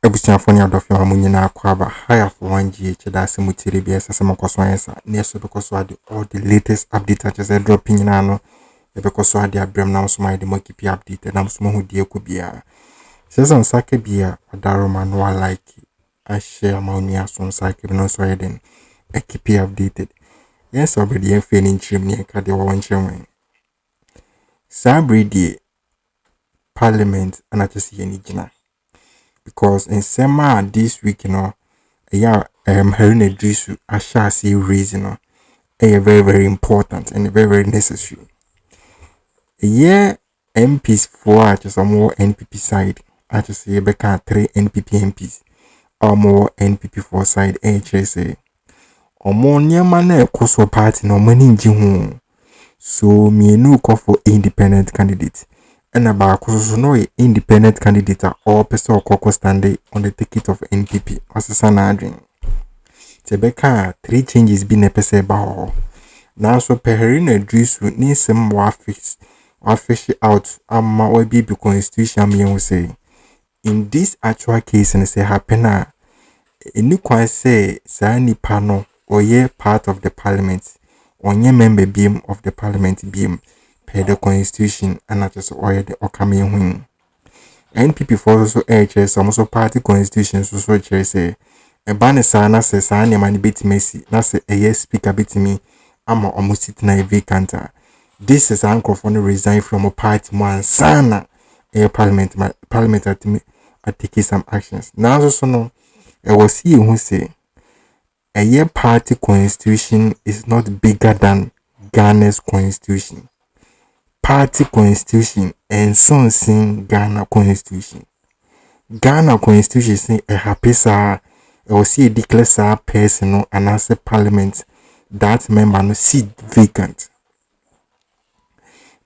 Ebusiafoni adofo amunyi na akwaba higher for 1GH that's mutiri BS makwaswansa neso because all the latest update just dropping in ano because ade abrem na so my the mo keep update na so hu die ko bia season sake bia adaroma no like I share my news on sake no so eden e keep updated yes obedi en fe ni trim ni ka de won chem sabridi parliament ana chesi ye ni gina because in summer this week hearing drisu ashasi reason very important and very necessary. MPs for just more NPP side I just say beka 3 NPP MPs or more NPP for side HSA or more near man koso party no money nji so me no call for independent candidate. And about so no independent candidate or person or standing on the ticket of NPP as a sanadrin. Tebeka 3 changes been a person about now so perherina drisu need some more fix or fish out amma or be constitution me will say in this actual case and say happen any quite say sani panel or ye part of the parliament or ye member beam of the parliament beam per the constitution and not just oil the okame win. NPP for also HS also party constitution so say a banner sana says any man bit messy na say a yes speaker bit me ama almost sitting a vacant. This is uncle for resign from a party man sana a parliament at taking some actions. Now also no I was here who say a year party constitution is not bigger than Ghana's constitution. Party constitution and so sing Ghana constitution. Ghana constitution say a happy sa I will see a declare personal and as a parliament that member no seat vacant.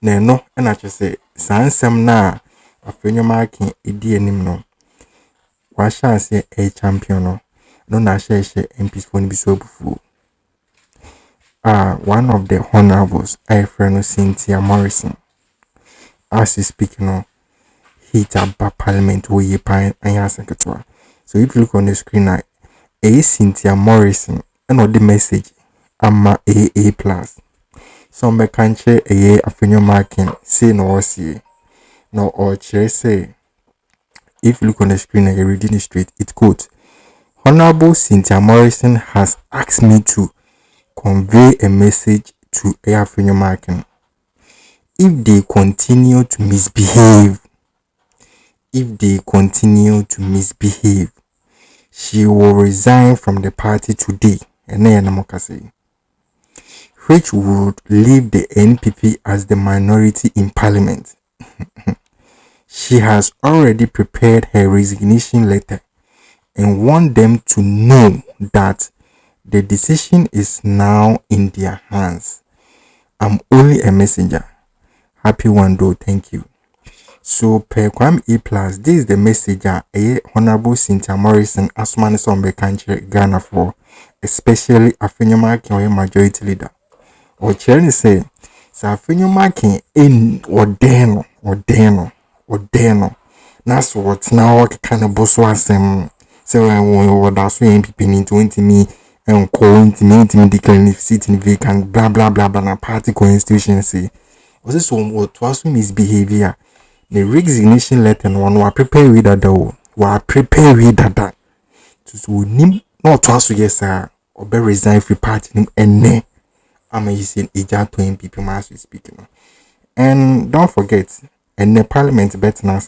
No, and I just say Sansam na Afenyo Markin enim no. Wa shall say a champion no na share MPs for ni so bufu. One of the honorables, Afenyo Cynthia Morrison, as he speaking on hit about parliament where you pine and yasekatwa. So if you look on the screen, Cynthia Morrison and the message ama AA plus. Some country Afenyo Markin say no see no or chair say. If you look on the screen and you're reading it straight, it quote Honorable Cynthia Morrison has asked me to convey a message to Afenyo Markin. If they continue to misbehave, she will resign from the party today. Which would leave the NPP as the minority in parliament. She has already prepared her resignation letter and want them to know that the decision is now in their hands. I'm only a messenger. Happy one though, thank you. So per Kwam E plus, this is the messenger Honorable Cynthia Morrison as man is on the country Ghana for, especially Afenyo Markin or majority leader. Or Cherry say, Afenyo Markin in ordeno. That's what now kind of boss was say when that's when people need to into me and call into me declaring sitting vacant blah blah blah blah party constitution say. Was this one what was misbehavior? The resignation letter one were prepare with that though. Were prepare with that. So nim not twice yes sir or be resign free party nim and I'm using agent to NPP mass speaking. And don't forget, and the parliament better now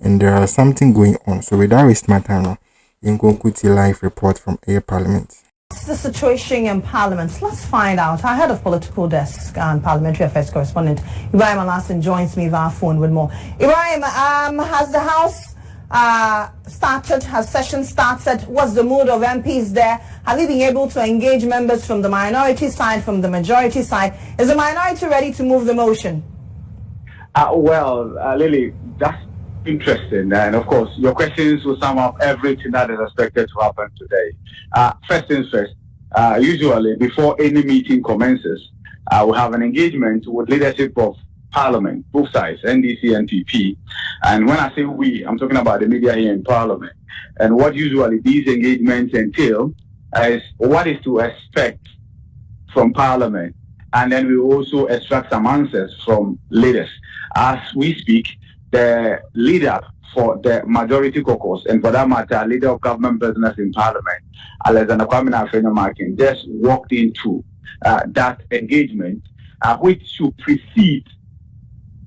and there are something going on. So without wasting my time, you can go to live report from Parliament. What's the situation in Parliament? Let's find out. Our head of political desk and parliamentary affairs correspondent Ibrahim Alassan joins me via phone with more. Ibrahim, has the House started? Has session started? What's the mood of MPs there? Have you been able to engage members from the minority side, from the majority side? Is the minority ready to move the motion? Lily, that's interesting. And of course, your questions will sum up everything that is expected to happen today. First things first, usually before any meeting commences, we have an engagement with leadership of Parliament, both sides, NDC and NPP. And when I say we, I'm talking about the media here in Parliament. And what usually these engagements entail is what is to expect from Parliament. And then we also extract some answers from leaders. As we speak, the leader for the majority caucus, and for that matter, leader of government business in Parliament, Afenyo Markin, just walked into that engagement, which should precede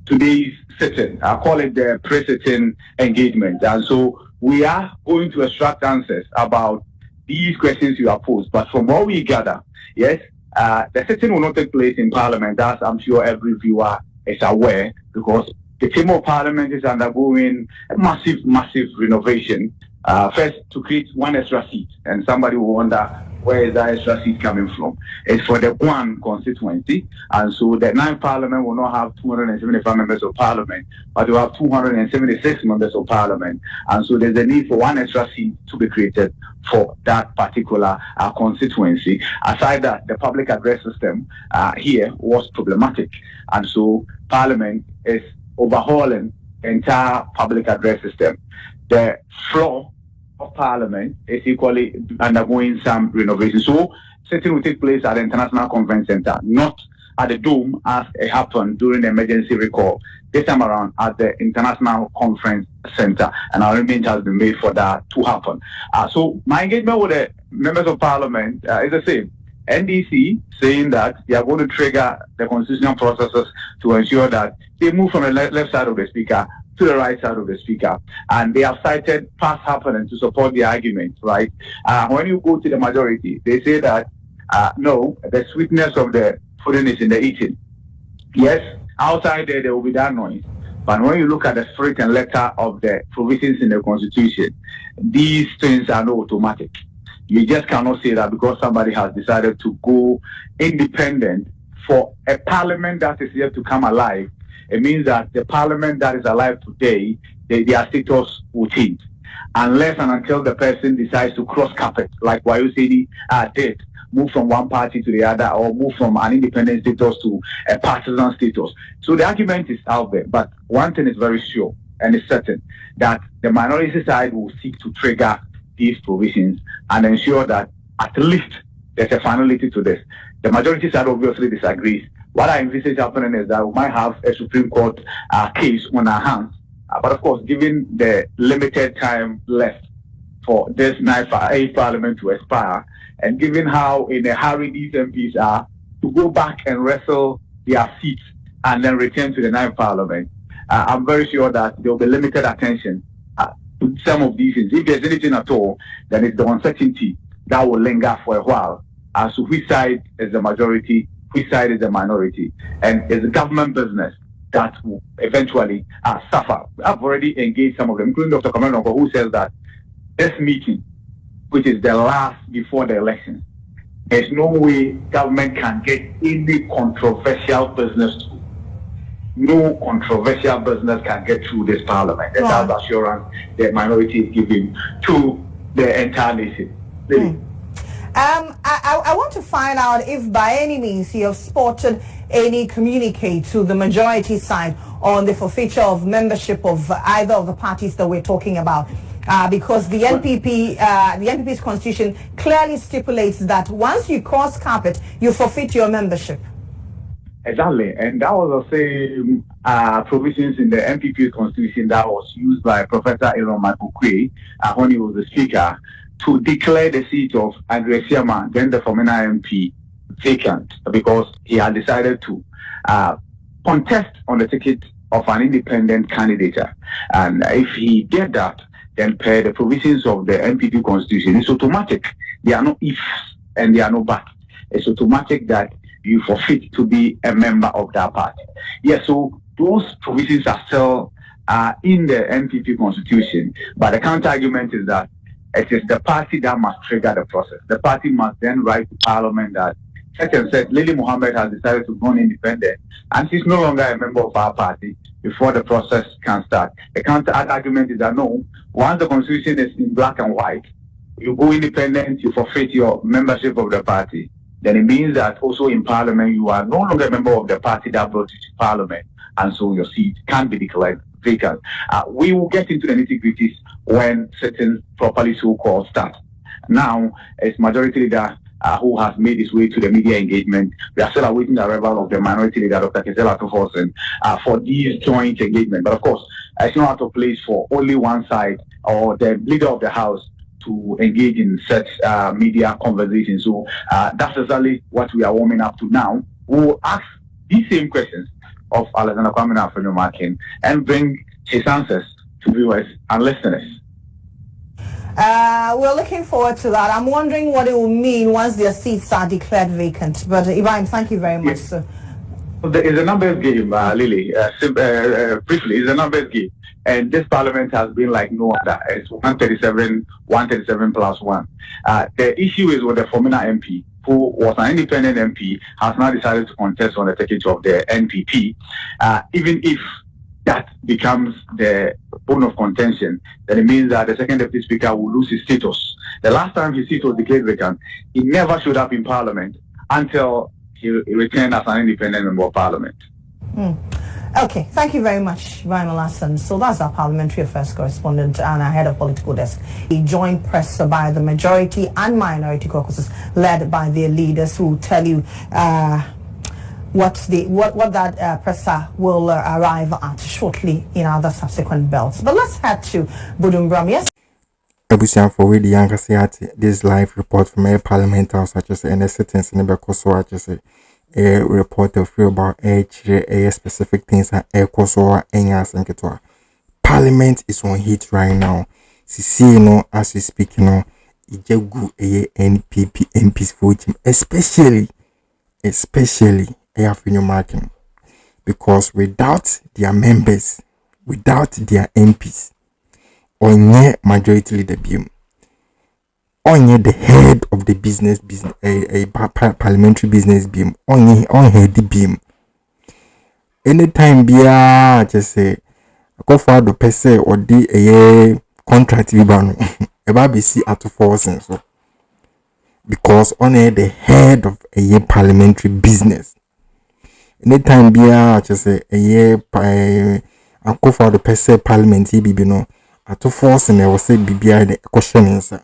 today's sitting. I call it the pre-sitting engagement. And so we are going to extract answers about these questions you have posed. But from what we gather, yes, the sitting will not take place in Parliament, as I'm sure every viewer is aware, because the Chamber of Parliament is undergoing a massive renovation. First, to create one extra seat, and somebody will wonder, where is that extra seat coming from? It's for the one constituency, and so the 9th Parliament will not have 275 members of Parliament, but will have 276 members of Parliament, and so there's a need for one extra seat to be created for that particular constituency. Aside that, the public address system here was problematic, and so Parliament is overhauling the entire public address system. The floor of Parliament is equally undergoing some renovation. So sitting will take place at the International Conference Center, not at the Dome as it happened during the emergency recall. This time around at the International Conference Center, and our arrangement has been made for that to happen. So my engagement with the members of Parliament is the same. NDC saying that they are going to trigger the constitutional processes to ensure that they move from the left side of the speaker to the right side of the speaker. And they have cited past happening to support the argument, right? When you go to the majority, they say that, no, the sweetness of the pudding is in the eating. Yes, outside there will be that noise. But when you look at the spirit and letter of the provisions in the Constitution, these things are not automatic. You just cannot say that because somebody has decided to go independent for a parliament that is yet to come alive. It means that the parliament that is alive today, their status will change. Unless and until the person decides to cross carpet, like Waṛ̳s did, move from one party to the other, or move from an independent status to a partisan status. So the argument is out there. But one thing is very sure, and it's certain, that the minority side will seek to trigger these provisions and ensure that at least there's a finality to this. The majority side obviously disagrees. What I envisage happening is that we might have a Supreme Court case on our hands. But of course, given the limited time left for this 8th Parliament to expire, and given how in a hurry these MPs are to go back and wrestle their seats and then return to the 9th Parliament, I'm very sure that there will be limited attention to some of these things. If there's anything at all, then it's the uncertainty that will linger for a while as to which side is the majority, which side is the minority, and it's a government business that will eventually suffer. I've already engaged some of them, including Dr. Kamel, who says that this meeting, which is the last before the election, there's no way government can get any controversial business through. No controversial business can get through this parliament. That's the assurance the minority is giving to the entire nation. I want to find out if by any means you have spotted any communique to the majority side on the forfeiture of membership of either of the parties that we're talking about. Because the NPP's constitution clearly stipulates that once you cross carpet, you forfeit your membership. Exactly, and that was the same provisions in the NPP constitution that was used by Professor Aaron Michael when he was the speaker to declare the seat of Andrew Siama, then the former MP, vacant because he had decided to contest on the ticket of an independent candidate. And if he did that, then per the provisions of the NPP constitution, it's automatic. There are no ifs and there are no buts. It's automatic that you forfeit to be a member of that party. Yes, so those provisions are still in the NPP constitution, but the counter argument is that it is the party that must trigger the process. The party must then write to Parliament that such and such, Lily Mohammed has decided to go independent, and she's no longer a member of our party before the process can start. The counter argument is that no, once the constitution is in black and white, you go independent, you forfeit your membership of the party, then it means that also in Parliament you are no longer a member of the party that brought you to Parliament, and so your seat can be declared vacant. We will get into the nitty-gritties when certain properly so-called start. Now, it's Majority Leader who has made his way to the media engagement. We are still awaiting the arrival of the Minority Leader, Dr. Kesi, for these joint engagement. But of course, it's not out of place for only one side or the Leader of the House to engage in such media conversations. So that's exactly what we are warming up to now. We'll ask these same questions of Alexander Kwame and Afenyo Markin and bring his answers to viewers and listeners. We're looking forward to that. I'm wondering what it will mean once their seats are declared vacant. But Ibrahim, thank you very much, sir. It's a numbers game, Lily. Briefly, it's a numbers game. And this parliament has been like no other. It's 137 plus 1. The issue is with the former MP, who was an independent MP, has now decided to contest on the ticket of the NPP. Even if that becomes the bone of contention, then it means that the second deputy speaker will lose his status. The last time his seat was declared vacant, he never showed up in parliament until he returned as an independent member of parliament. Okay, thank you very much, Ibrahim Alassan. So that's our parliamentary affairs correspondent and our head of political desk. He joined press by the majority and minority caucuses led by their leaders who tell you what that presser will arrive at shortly in other subsequent belts. But let's head to Budumbram. Yes. Ebusian for really younger this live report from a parliament house such as any sentence in the Kosovo, just a report of free about a specific things and a Kosovo and Parliament is on heat right now. See, as we speak, it's a good NPP MPs for him, especially Afenyo Markin, because without their members, without their MPs, onye majority leader beam, onye the head of the business a parliamentary business beam, onye the beam. Anytime bia just say go for the pese or the a contract bibano eba be see at force so because onye the head of a parliamentary business. Anytime bia just say a year by go for the pese parliament bibino at force and I will say bibia the question answer.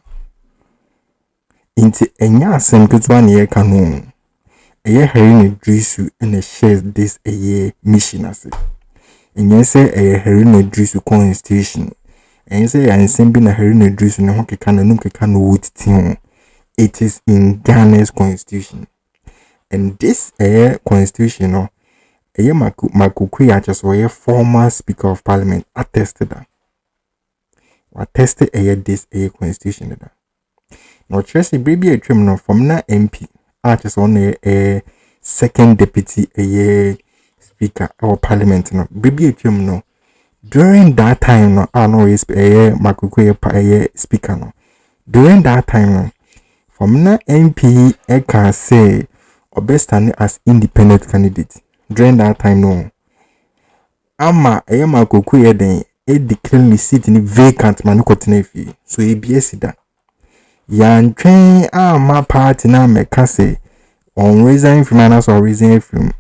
Into enya asem ketua ne ye kanu eye Harry Drisu and shares this a year mission as it. And yes, a Harry Drisu constitution. And say I send been a Harry Drisu no hoke can wood team. It is in Ghana's constitution. And this a constitution no a Makukui just a former speaker of parliament attested that. Attested a this a constitution that. No Tracy baby a criminal from na MP. Just on a second deputy a speaker or parliament no baby a criminal. During that time no I know is a Makukwe a speaker no. During that time no from na MP I can say or best standing as independent candidate. During that time no. Ama a Makukwe den a declare the seat in vacant man continue so he be that. Yan train my party now make say on resign from us or resign from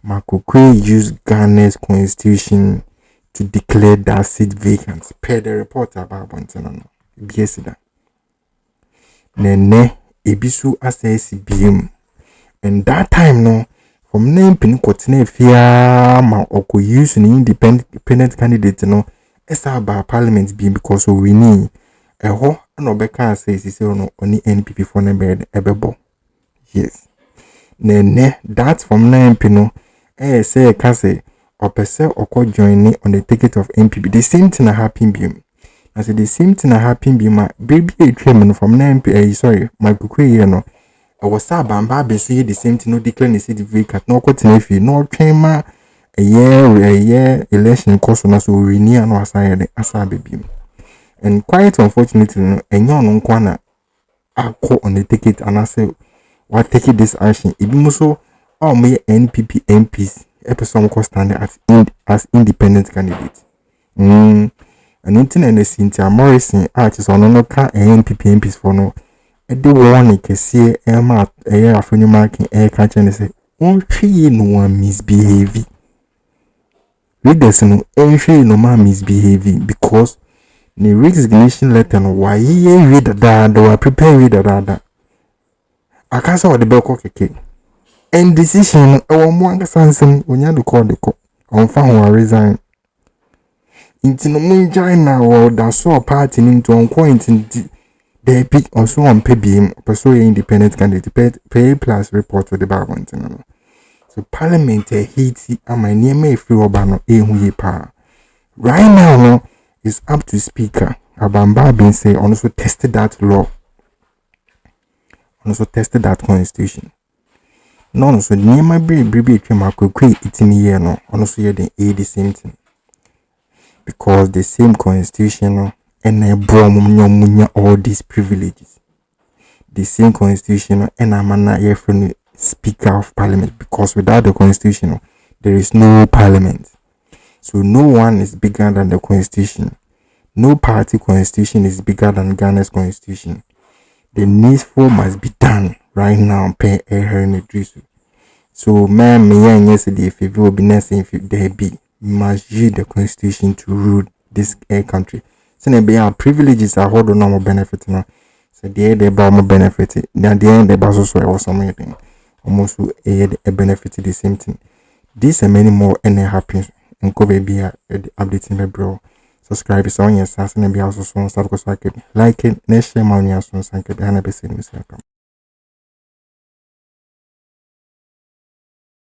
Makukwe use Ghana's constitution to declare that seat vacant per the report about Bontano. Yes that. Nene ebisu assess BM. And that time no from name pin continue fear ma oko use an independent candidate no esa ba parliament BM because we need a no beka says is no only NPP for number ebebo. Yes. Ne that from 9 pino say kase or pese or join on the ticket of NPP. The same thing happen beam. I said the same thing happen beam baby a treatment from 9 p sorry, my kukwe no. I was sabamba be say the same thing no declare the city vacant no continue no train a year election course na so we near no asa baby. And quite unfortunately, no, no kwana ako on the ticket and I say, what take this action? It be so all my NPP MPs episode cost standing as independent candidates. And nothing and the Cynthia Morrison artists on no car NPP MPs for no. I do one Kesi Afenyo Markin catch and say, oh, she no one misbehave. readers no enhwe no ma misbehaving because the resignation letter no why read that they were prepared read that akasa what the bell keke and decision our mo sansen onya de call the call on fa ho resign into no munjai na wo da so party into on point in they pick also on PBM pursue independent candidate pay plus report to the government no. So parliament hiti ama niema efi oba no ehu ye pa right now no is up to speaker Abamba been say also tested that law, also tested that constitution. No, so near my baby came up with great eating year no, also here the same thing. Because the same constitution no, and I brought all these privileges. The same constitution no, and I'm not here from the speaker of parliament because without the constitution no, there is no parliament. So no one is bigger than the constitution. No party constitution is bigger than Ghana's constitution. The needful must be done right now. Pay a so man, me yesterday if you will be next if there be must use the constitution to rule this country. So there be our privileges are hold on more benefit now. So the they about more benefit. Then the end they also or something almost a benefit the same thing. This and many more and happens and go be updating my bro. Subscribe to our channel and be also so start like it, next share my news and be